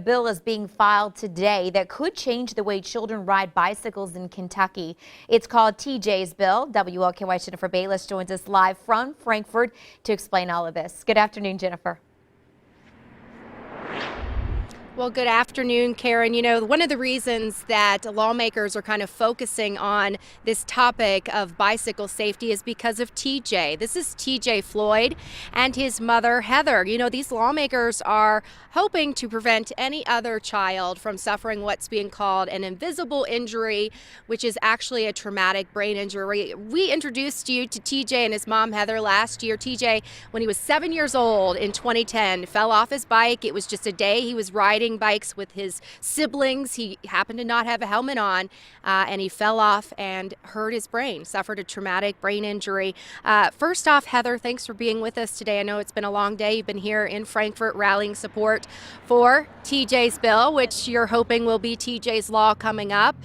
bill is being filed today that could change the way children ride bicycles in Kentucky. It's called TJ's bill. WLKY Jennifer Bayless joins us live from Frankfort to explain all of this. Good afternoon, Jennifer. Well, good afternoon, Karen. You know, one of the reasons that lawmakers are kind of focusing on this topic of bicycle safety is because of TJ. This is TJ Floyd and his mother, Heather. You know, these lawmakers are hoping to prevent any other child from suffering what's being called an invisible injury, which is actually a traumatic brain injury. We introduced you to TJ and his mom, Heather, last year. TJ, when he was 7 years old in 2010, fell off his bike. It was just a day he was riding bikes with his siblings. He happened to not have a helmet on, and he fell off and hurt his brain, suffered a traumatic brain injury. First off, Heather, thanks for being with us today. I know it's been a long day. You've been here in Frankfort rallying support for TJ's bill, which you're hoping will be TJ's law coming up.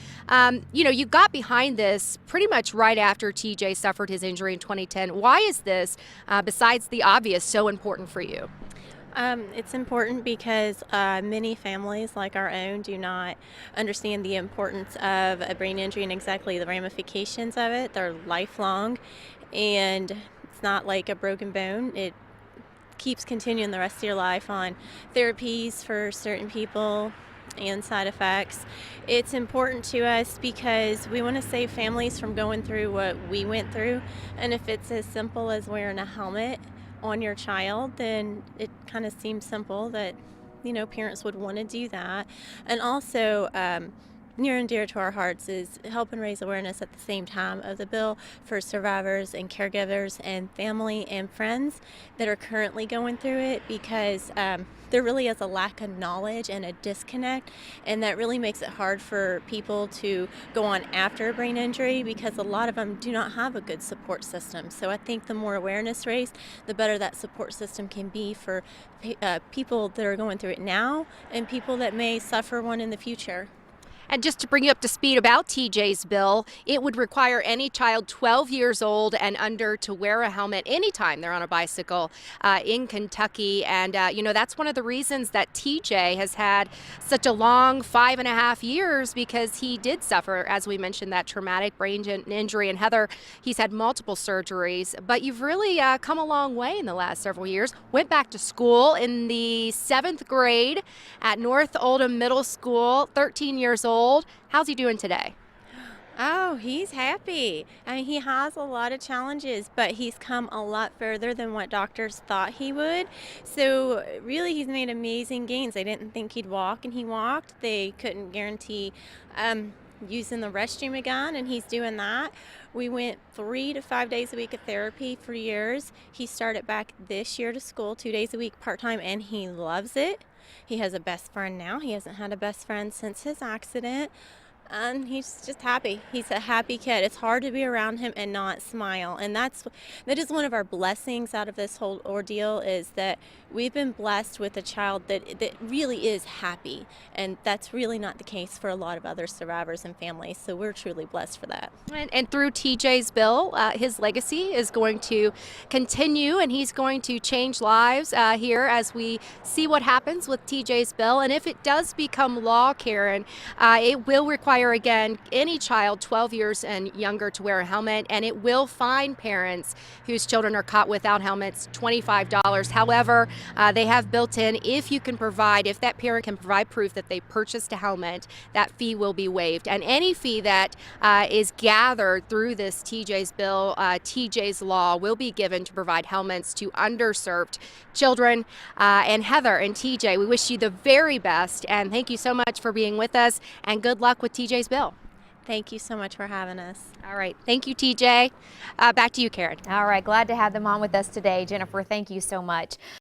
You know, you got behind this pretty much right after TJ suffered his injury in 2010. Why is this, besides the obvious, so important for you? It's important because many families like our own do not understand the importance of a brain injury and exactly the ramifications of it. They're lifelong, and it's not like a broken bone. It keeps continuing the rest of your life on therapies for certain people and side effects. It's important to us because we want to save families from going through what we went through, and if it's as simple as wearing a helmet on your child, then it kind of seems simple that, you know, parents would want to do that. And also, near and dear to our hearts is helping raise awareness at the same time of the bill for survivors and caregivers and family and friends that are currently going through it, because there really is a lack of knowledge and a disconnect, and that really makes it hard for people to go on after a brain injury because a lot of them do not have a good support system. So I think the more awareness raised, the better that support system can be for people that are going through it now and people that may suffer one in the future. And just to bring you up to speed about TJ's bill, it would require any child 12 years old and under to wear a helmet anytime they're on a bicycle in Kentucky. And, you know, that's one of the reasons that TJ has had such a long 5.5 years, because he did suffer, as we mentioned, that traumatic brain injury. And Heather, he's had multiple surgeries, but you've really come a long way in the last several years. Went back to school in the 7th grade at North Oldham Middle School, 13 years old. How's he doing today? Oh, he's happy. I mean, he has a lot of challenges, but he's come a lot further than what doctors thought he would. So really, he's made amazing gains. They didn't think he'd walk, and he walked. They couldn't guarantee using the restroom again, and he's doing that. We went 3 to 5 days a week of therapy for years. He started back this year to school 2 days a week part-time, and he loves it. He has a best friend now. He hasn't had a best friend since his accident. And he's just happy. He's a happy kid. It's hard to be around him and not smile. And that is one of our blessings out of this whole ordeal, is that we've been blessed with a child that really is happy. And that's really not the case for a lot of other survivors and families. So we're truly blessed for that. And through TJ's bill, his legacy is going to continue, and he's going to change lives here as we see what happens with TJ's bill. And if it does become law, Karen, it will require, again, any child 12 years and younger to wear a helmet, and it will fine parents whose children are caught without helmets $25. However, they have built in, if that parent can provide proof that they purchased a helmet, that fee will be waived. And any fee that is gathered through this TJ's bill, TJ's law, will be given to provide helmets to underserved children. And Heather and TJ, we wish you the very best, and thank you so much for being with us, and good luck with TJ's bill. Thank you so much for having us. All right. Thank you, TJ. Back to you, Karen. All right. Glad to have them on with us today. Jennifer, thank you so much.